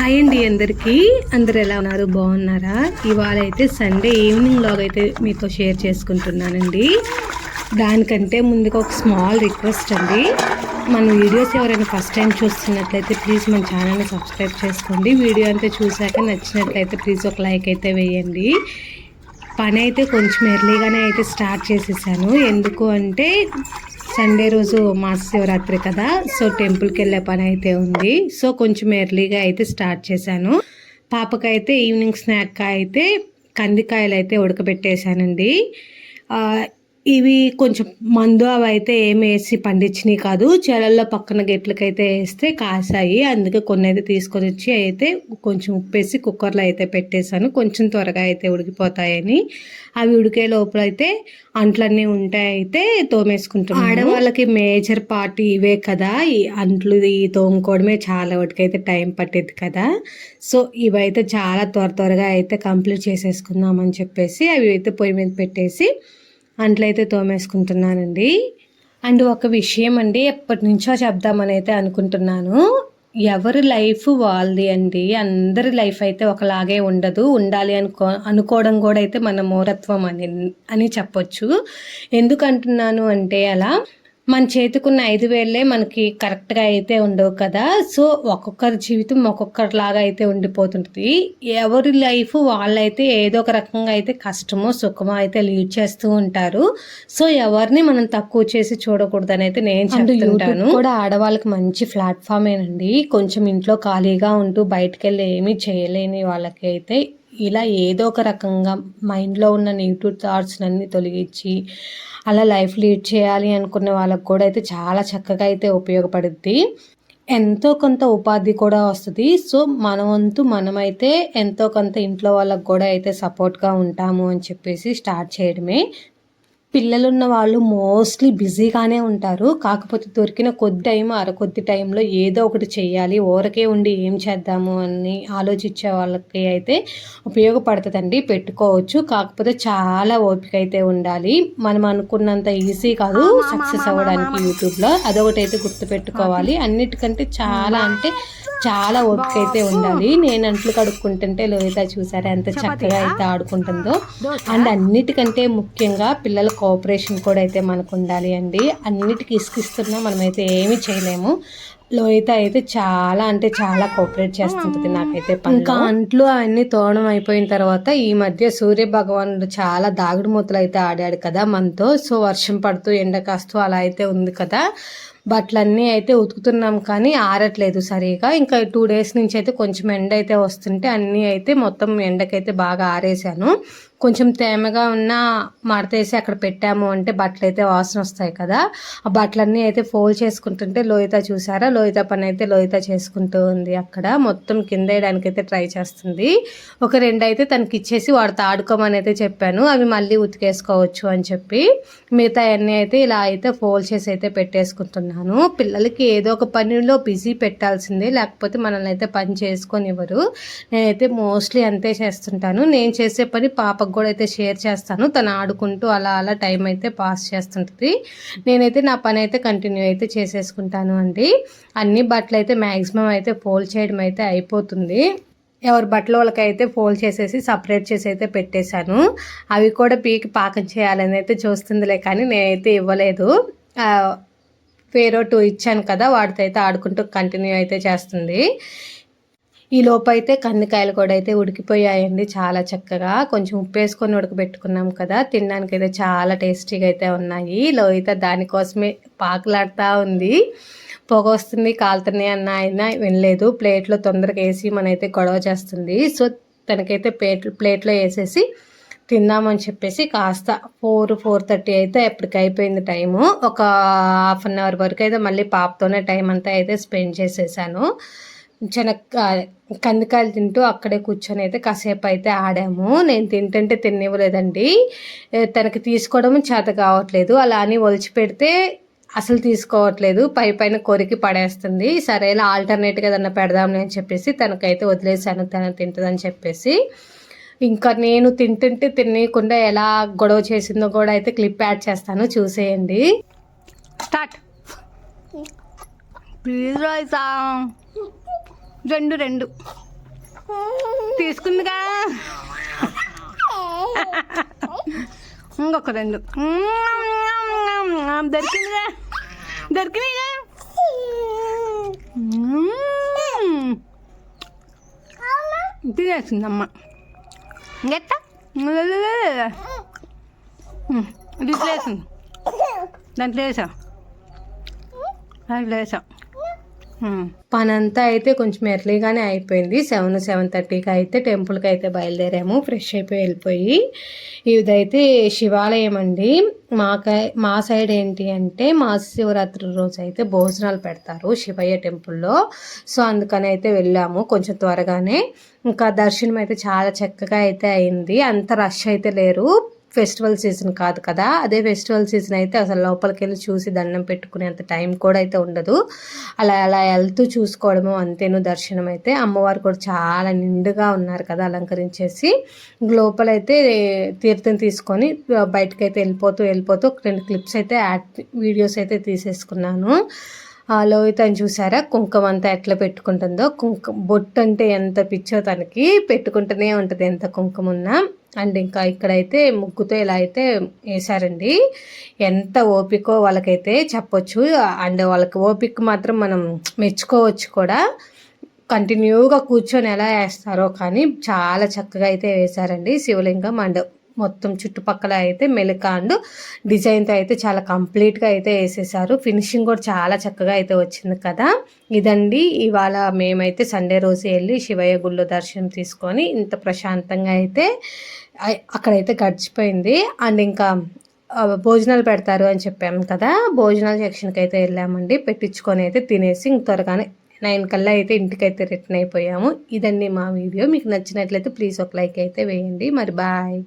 Hi అండి అందరు ఎలా ఉన్నారు, బాగున్నారా? ఇవాళ అయితే సండే ఈవినింగ్ లాగ్ అయితే మీతో షేర్ చేసుకుంటున్నానండి. దానికంటే ముందుగా ఒక స్మాల్ రిక్వెస్ట్ అండి, మన వీడియోస్ ఎవరైనా ఫస్ట్ టైం చూస్తున్నట్లయితే ప్లీజ్ మన ఛానల్ని సబ్స్క్రైబ్ చేసుకోండి. వీడియో అంతా చూసాక నచ్చినట్లయితే ప్లీజ్ ఒక లైక్ అయితే వేయండి. పని అయితే కొంచెం ఎర్లీగానే అయితే స్టార్ట్ చేసేసాను. ఎందుకు అంటే సండే రోజు మహాశివరాత్రి కదా, సో టెంపుల్కి వెళ్ళే పని అయితే ఉంది. సో కొంచెం ఎర్లీగా అయితే స్టార్ట్ చేశాను. పాపకైతే ఈవినింగ్ స్నాక్ అయితే కందికాయలు అయితే ఉడకబెట్టేశానండి. ఇవి కొంచెం మందు అవి అయితే ఏమి వేసి పండించినవి కాదు, చెలల్లో పక్కన గెట్లకైతే వేస్తే కాసాయి. అందుకే కొన్ని అయితే తీసుకొని వచ్చి అయితే కొంచెం ఉప్పేసి కుక్కర్లో అయితే పెట్టేశాను, కొంచెం త్వరగా అయితే ఉడికిపోతాయని. అవి ఉడికే లోపల అయితే అంట్లన్నీ ఉంటాయి అయితే తోమేసుకుంటున్నాను. ఆడవాళ్ళకి మేజర్ పార్ట్ ఇవే కదా, ఈ అంట్లు ఈ తోముకోవడమే చాలా వాటికైతే టైం పట్టేది కదా. సో ఇవైతే చాలా త్వరగా అయితే కంప్లీట్ చేసేసుకుందామని చెప్పేసి అవి అయితే పొయ్యి మీద పెట్టేసి అంట్లయితే తోమేసుకుంటున్నానండి. అండ్ ఒక విషయం అండి, ఎప్పటి నుంచో చెప్దామని అయితే అనుకుంటున్నాను. ఎవరి లైఫ్ వాళ్ళది అండి, అందరి లైఫ్ అయితే ఒకలాగే ఉండదు. ఉండాలి అనుకోవడం కూడా అయితే మన మూఢత్వం అని చెప్పొచ్చు. ఎందుకంటున్నాను అంటే అలా మన చేతికున్న 5,000 మనకి కరెక్ట్గా అయితే ఉండవు కదా. సో ఒక్కొక్కరి జీవితం ఒక్కొక్కరిలాగా అయితే ఉండిపోతుంటుంది. ఎవరి లైఫ్ వాళ్ళైతే ఏదో ఒక రకంగా అయితే కష్టమో సుఖమో అయితే లీడ్ చేస్తూ ఉంటారు. సో ఎవరిని మనం తక్కువ చేసి చూడకూడదని అయితే నేను చెప్తుంటాను. కూడా ఆడవాళ్ళకి మంచి ప్లాట్ఫామేనండి. కొంచెం ఇంట్లో ఖాళీగా ఉంటూ బయటకు వెళ్ళి ఏమీ చేయలేని వాళ్ళకి అయితే ఇలా ఏదో ఒక రకంగా మైండ్లో ఉన్న నెగిటివ్ థాట్స్ అన్నీ తొలగించి అలా లైఫ్ లీడ్ చేయాలి అనుకునే వాళ్ళకు కూడా అయితే చాలా చక్కగా అయితే ఉపయోగపడుద్ది. ఎంతో కొంత ఉపాధి కూడా వస్తుంది. సో మన వంతు మనమైతే ఎంతో కొంత ఇంట్లో వాళ్ళకు కూడా అయితే సపోర్ట్గా ఉంటాము అని చెప్పేసి స్టార్ట్ చేయడమే. పిల్లలున్న వాళ్ళు మోస్ట్లీ బిజీగానే ఉంటారు. కాకపోతే దొరికిన కొద్ది టైంలో ఏదో ఒకటి చేయాలి, ఊరకే ఉండి ఏం చేద్దాము అని ఆలోచించే వాళ్ళకి అయితే ఉపయోగపడుతుందండి, పెట్టుకోవచ్చు. కాకపోతే చాలా ఓపిక అయితే ఉండాలి. మనం అనుకున్నంత ఈజీ కాదు సక్సెస్ అవ్వడానికి యూట్యూబ్లో, అదొకటి అయితే గుర్తుపెట్టుకోవాలి. అన్నిటికంటే చాలా ఓపిక అయితే ఉండాలి. నేను అంట్లు కడుక్కుంటుంటే లోహిత చూసారా ఎంత చక్కగా అయితే ఆడుకుంటుందో. అండ్ అన్నిటికంటే ముఖ్యంగా పిల్లల కోఆపరేషన్ కూడా అయితే మనకు ఉండాలి అండి. అన్నిటికీ ఇసుకిస్తున్నా మనమైతే ఏమీ చేయలేము. లోహిత అయితే చాలా కోఆపరేట్ చేస్తుంటుంది నాకైతే. ఇంకా అంట్లు అవన్నీ తోరణం అయిపోయిన తర్వాత ఈ మధ్య సూర్య భగవానుడు చాలా దాగుడు మూతలు అయితే ఆడాడు కదా మనతో. సో వర్షం పడుతూ ఎండ కాస్తూ అలా అయితే ఉంది కదా, బట్టలన్నీ అయితే ఉతుకుతున్నాం కానీ ఆరట్లేదు సరిగా. ఇంకా 2 days నుంచి అయితే కొంచెం ఎండ అయితే వస్తుంటే అన్నీ అయితే మొత్తం ఎండకైతే బాగా ఆరేసాను. కొంచెం తేమగా ఉన్న మడతేసి అక్కడ పెట్టాము అంటే బట్టలు అయితే వాసన వస్తాయి కదా. ఆ బట్టలన్నీ అయితే ఫోల్డ్ చేసుకుంటుంటే లోహిత చూసారా, లోహిత పని అయితే లోహిత చేసుకుంటూ ఉంది. అక్కడ మొత్తం కింద వేయడానికి అయితే ట్రై చేస్తుంది. ఒక 2 అయితే తనకి ఇచ్చేసి వాడితో ఆడుకోమని అయితే చెప్పాను, అవి మళ్ళీ ఉతికేసుకోవచ్చు అని చెప్పి. మిగతా అన్నీ అయితే ఇలా అయితే ఫోల్డ్ చేసి అయితే పెట్టేసుకుంటున్నాను. పిల్లలకి ఏదో ఒక పనిలో బిజీ పెట్టాల్సిందే, లేకపోతే మనల్ని అయితే పని చేసుకొని ఇవ్వరు. నేనైతే మోస్ట్లీ అంతే చేస్తుంటాను. నేను చేసే పని పాపకు కూడా అయితే షేర్ చేస్తాను. తను ఆడుకుంటూ అలా టైం అయితే పాస్ చేస్తుంటుంది. నేనైతే నా పని అయితే కంటిన్యూ అయితే చేసేసుకుంటాను అండి. అన్ని బట్టలు అయితే మ్యాక్సిమం అయితే ఫోల్డ్ చేయడం అయితే అయిపోతుంది. ఎవరి బట్టలు వాళ్ళకైతే ఫోల్డ్ చేసేసి సపరేట్ చేసి అయితే పెట్టేశాను. అవి కూడా పీకి పాకం చేయాలని అయితే చూస్తుందిలే, కానీ నేనైతే ఇవ్వలేదు. వేరే 2 ఇచ్చాను కదా, వాటితో అయితే ఆడుకుంటూ కంటిన్యూ అయితే చేస్తుంది. ఈ లోపు అయితే కందికాయలు కూడా అయితే ఉడికిపోయాయండి చాలా చక్కగా. కొంచెం ఉప్పు వేసుకొని ఉడకబెట్టుకున్నాం కదా, తినడానికి అయితే చాలా టేస్టీగా అయితే ఉన్నాయి. లోహిత దానికోసమే పాకులాడుతూ ఉంది. పొగ వస్తుంది కాలుతున్నాయి అన్న అయినా వినలేదు. ప్లేట్లో తొందరగా వేసి మనైతే గొడవ చేస్తుంది. సో తనకైతే ప్లేట్లో వేసేసి తిందామని చెప్పేసి కాస్త 4:30 అయితే ఎప్పటికి అయిపోయింది టైము. ఒక 1/2 hour వరకు అయితే మళ్ళీ పాపతోనే టైం అంతా అయితే స్పెండ్ చేసేసాను. కందికాయలు తింటూ అక్కడే కూర్చొని అయితే కాసేపు అయితే ఆడాము. నేను తింటుంటే తినివ్వలేదండి, తనకి తీసుకోవడం చేత కావట్లేదు. అలా అని ఒలిచి పెడితే అసలు తీసుకోవట్లేదు, పైన కొరికి పడేస్తుంది. సరే ఆల్టర్నేట్గా ఏదన్నా పెడదాంలే అని చెప్పేసి తనకైతే వదిలేసాను, తను తింటుందని చెప్పేసి. ఇంకా నేను తింటుంటే తినకుండా ఎలా గొడవ చేసిందో కూడా అయితే క్లిప్ యాడ్ చేస్తాను, చూసేయండి. స్టార్ట్. ప్లీజ్ రైసా 2 తీసుకుందిగా. ఇంకొక 2 దొరికిందిగా, దొరికినాయిగా. తినేసిందమ్మ. గెట్ట దీంట్లో వేసింది, దాంట్లో వేసా, దాంట్లో వేసా. పనంతా అయితే కొంచెం ఎర్లీగానే అయిపోయింది. 7:30కి అయితే టెంపుల్కి అయితే బయలుదేరాము. ఫ్రెష్ అయిపోయి వెళ్ళిపోయి. ఇదైతే శివాలయం అండి. మా సైడ్ ఏంటి అంటే మహాశివరాత్రి రోజు అయితే భోజనాలు పెడతారు శివయ్య టెంపుల్లో. సో అందుకని అయితే వెళ్ళాము కొంచెం త్వరగానే. ఇంకా దర్శనం అయితే చాలా చక్కగా అయితే అయింది. అంత రష్ అయితే లేరు, ఫెస్టివల్ సీజన్ కాదు కదా. అదే ఫెస్టివల్ సీజన్ అయితే అసలు లోపలికి వెళ్ళి చూసి దండం పెట్టుకునే అంత టైం కూడా అయితే ఉండదు. అలా అలా వెళ్తూ చూసుకోవడము అంతేను. దర్శనం అయితే అమ్మవారు కూడా చాలా నిండుగా ఉన్నారు కదా అలంకరించేసి. లోపలైతే తీర్థం తీసుకొని బయటకైతే వెళ్ళిపోతూ 2 క్లిప్స్ అయితే వీడియోస్ అయితే తీసేసుకున్నాను. లోహితని చూసారా కుంకుమ అంతా ఎట్లా పెట్టుకుంటుందో. బొట్టు అంటే ఎంత పిచ్చో తనకి, పెట్టుకుంటూనే ఉంటుంది ఎంత కుంకుమ ఉన్నా. అండ్ ఇంకా ఇక్కడైతే ముగ్గుతో ఇలా అయితే వేసారండి. ఎంత ఓపికో వాళ్ళకైతే చెప్పొచ్చు. అండ్ వాళ్ళకి ఓపిక మాత్రం మనం మెచ్చుకోవచ్చు కూడా. కంటిన్యూగా కూర్చొని ఎలా వేస్తారో కానీ చాలా చక్కగా అయితే వేశారండి శివలింగం. అండ్ మొత్తం చుట్టుపక్కల అయితే మెలిక అండ్ డిజైన్తో అయితే చాలా కంప్లీట్గా అయితే వేసేసారు. ఫినిషింగ్ కూడా చాలా చక్కగా అయితే వచ్చింది కదా. ఇదండి ఇవాళ మేమైతే సండే రోజు వెళ్ళి శివయ్య గుళ్ళో దర్శనం తీసుకొని ఇంత ప్రశాంతంగా అయితే అక్కడైతే గడిచిపోయింది. అండ్ ఇంకా భోజనాలు పెడతారు అని చెప్పాము కదా, భోజనాల సెక్షన్కి అయితే వెళ్ళామండి. పెట్టించుకొని అయితే తినేసి త్వరగానే 9 కల్లా అయితే ఇంటికైతే రిటర్న్ అయిపోయాము. ఇదండి మా వీడియో. మీకు నచ్చినట్లయితే ప్లీజ్ ఒక లైక్ అయితే వేయండి. మరి బాయ్.